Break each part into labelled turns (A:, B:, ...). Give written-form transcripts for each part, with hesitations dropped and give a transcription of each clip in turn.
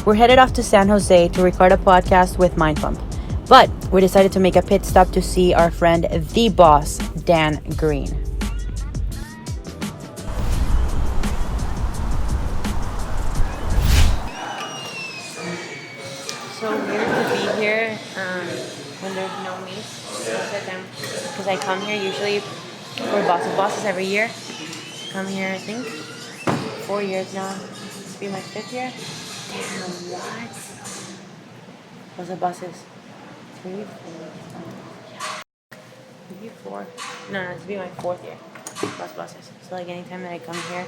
A: we're headed off to San Jose to record a podcast with Mind Pump. But we decided to make a pit stop to see our friend, the boss, Dan Green. So weird to be here when there's no meet. Because I come here usually for Boss of Bosses every year. Come here, I think, 4 years now. This will be my 5th year. Damn, what? Boss of Bosses. 3, 4. Maybe 4. No, this will be my 4th year. Boss of Bosses. So like anytime that I come here,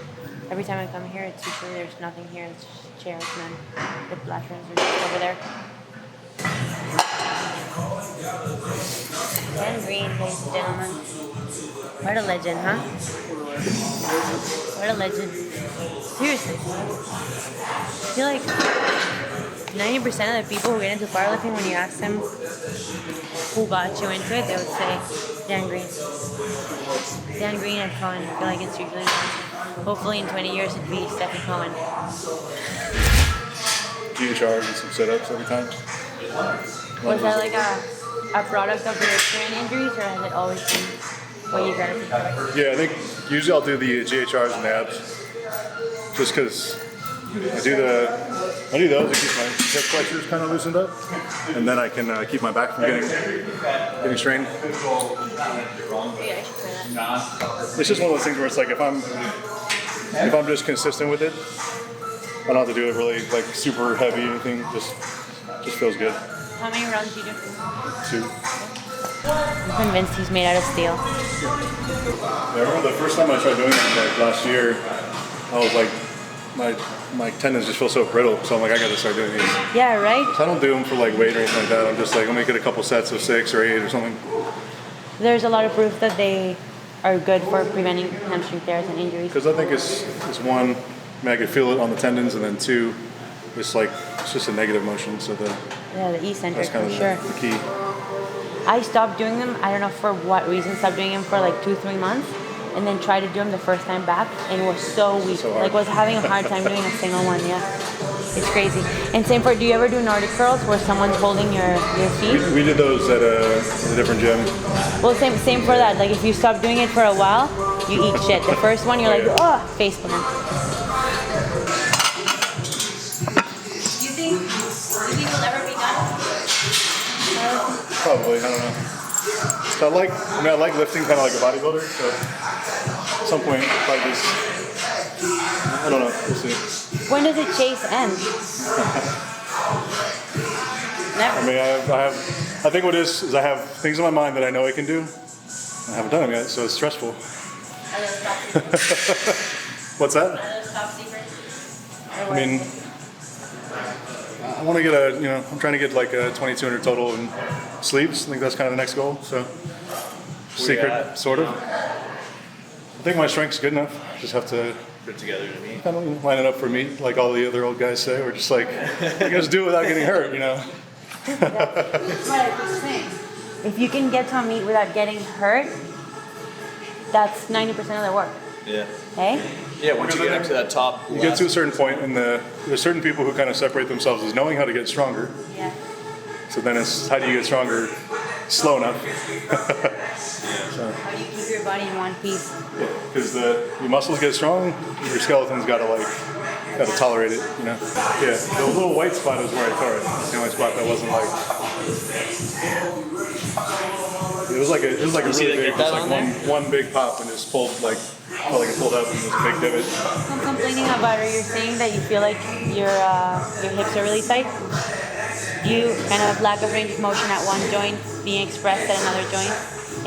A: every time I come here, it's usually there's nothing here. It's just chairs and then the bathrooms are just over there. Dan Green, ladies and gentlemen. What a legend, huh? What a legend. Seriously. I feel like 90% of the people who get into powerlifting, when you ask them who got you into it, they would say Dan Green. Dan Green and Cohen. I feel like it's usually one. Hopefully in 20 years it'd be Stefi Cohen.
B: GHRs and some sit-ups every time.
A: Was that like a product of your training injuries, or has it always been what you gotta do?
B: Yeah, I think usually I'll do the GHRs and the abs, just because I do those to keep my hip flexors kind of loosened up, and then I can keep my back from getting strained.
A: Yeah, I should try that.
B: It's just one of those things where it's like if I'm just consistent with it, I don't have to do it really like super heavy or anything. Just feels good.
A: How many runs do you do?
B: 2.
A: I'm convinced he's made out of steel.
B: Yeah, I remember the first time I tried doing it, like last year, I was like, my tendons just feel so brittle, so I'm like, I gotta start doing these.
A: Yeah, right?
B: So I don't do them for like weight or anything like that. I'm just like, I'll make it a couple sets of 6 or 8 or something.
A: There's a lot of proof that they are good for preventing hamstring tears and injuries.
B: Because I think it's one, I mean, I could feel it on the tendons, and then 2, it's just a negative motion, so the
A: eccentric,
B: that's kind of
A: for sure.
B: the key.
A: I stopped doing them. I don't know for what reason. Stopped doing them for like 2-3 months, and then tried to do them the first time back, and it was so weak.
B: So
A: like was having a hard time doing a single one. Yeah, it's crazy. And same for. Do you ever do Nordic curls where someone's holding your feet?
B: We did those at a different gym.
A: Well, same for that. Like if you stop doing it for a while, you eat shit. The first one, you're like, oh, face plant. Do you think it'll ever be done?
B: Probably, I don't know. So I like lifting kind of like a bodybuilder, so at some point, probably just, I don't know, we'll see.
A: When does it chase end? Never.
B: I mean, I think what it is I have things in my mind that I know I can do. I haven't done them yet, so it's stressful.
A: Are those top secrets?
B: What's that?
A: Are those top secrets?
B: I mean, I want to get I'm trying to get like a 2,200 total in sleeves. I think that's kind of the next goal. So, secret, sort of. I think my strength's good enough. Just have to
C: put together to meet.
B: Kind of line it up for meet, like all the other old guys say. We're just like, you just do it without getting hurt,
A: That's what I was saying. If you can get to a meet without getting hurt, that's 90% of the work.
C: Yeah.
A: Hey?
C: Yeah, once you get up to that top.
B: You get to a certain point, and there's certain people who kind of separate themselves as knowing how to get stronger.
A: Yeah.
B: So then it's how do you get stronger slow enough?
A: So. How do you keep your body in one piece?
B: Yeah, because your muscles get strong, your skeleton's got to tolerate it, Yeah, the little white spot is where I tore it. It's the only spot that wasn't like. It was like a really big, just one big pop, and just pulled felt like it pulled up, and it was a big divot.
A: I'm complaining about it. You're saying that you feel like your hips are really tight. You kind of have lack of range of motion at one joint being expressed at another joint.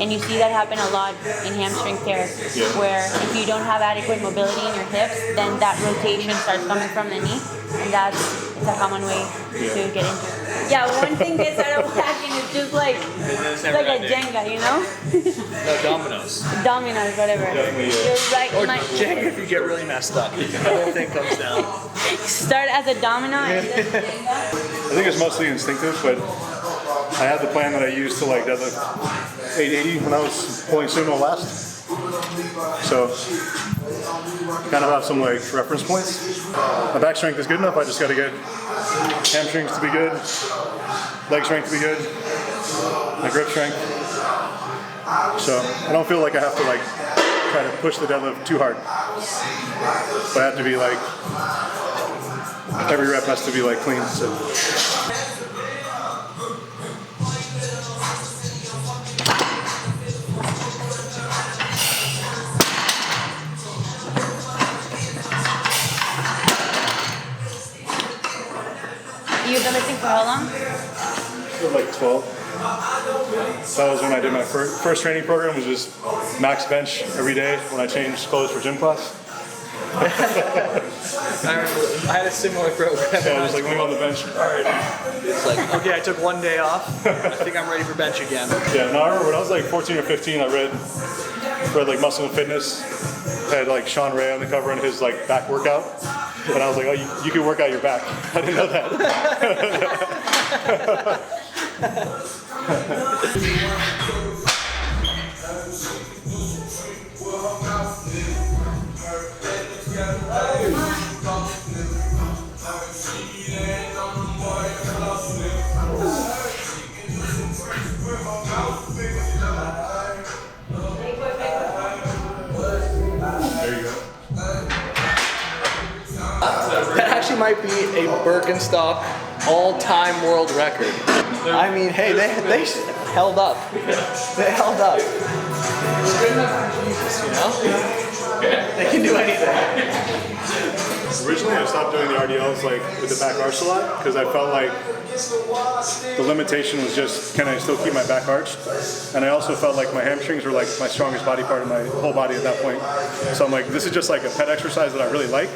A: And you see that happen a lot in hamstring tears, where if you don't have adequate mobility in your hips, then that rotation starts coming from the knee, and it's a common way to get into it. Yeah, one thing gets out of whack and it's just like a Jenga,
C: No, dominoes.
A: Dominoes, whatever. You're right.
C: Or Jenga if you get really messed up. The whole thing comes down.
A: Start as a domino and then Jenga.
B: I think it's mostly instinctive, but I had the plan that I used to deadlift 880 when I was pulling sumo last. So kind of have some like reference points. My back strength is good enough. I just got to get hamstrings to be good, leg strength to be good, my grip strength. So I don't feel like I have to like try to push the deadlift too hard. But I have to be like, every rep has to be like clean. So.
A: You've been lifting for how long?
B: Like 12. That was when I did my first training program, was just max bench every day when I changed clothes for gym class.
C: I remember I had a similar program.
B: Yeah, just like laying on the bench.
C: It's like, okay, I took one day off. I think I'm ready for bench again.
B: Yeah, no, I remember when I was like 14 or 15, I read like Muscle and Fitness. Had like Sean Ray on the cover and his like back workout. And I was like, oh, you can work out your back. I didn't know that. There you go.
C: That actually might be a Birkenstock all-time world record. I mean, hey, they held up. They held up. It's good enough for Jesus, you know? They can do anything.
B: Originally, I stopped doing the RDLs like with the back arch a lot because I felt like the limitation was just, can I still keep my back arched? And I also felt like my hamstrings were like my strongest body part of my whole body at that point. So I'm like, this is just like a pet exercise that I really like,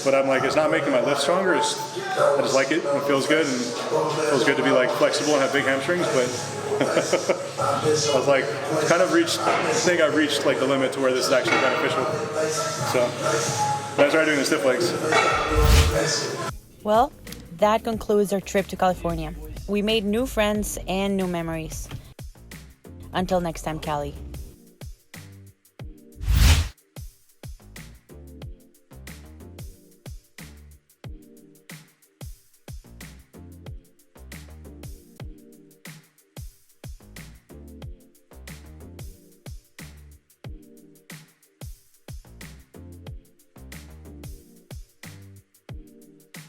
B: but I'm like, it's not making my lift stronger. I just like it and it feels good, and it feels good to be like flexible and have big hamstrings, but I was like, kind of reached, I think I've reached like the limit to where this is actually beneficial. So I started doing the stiff legs.
A: Well, that concludes our trip to California. We made new friends and new memories. Until next time, Cali.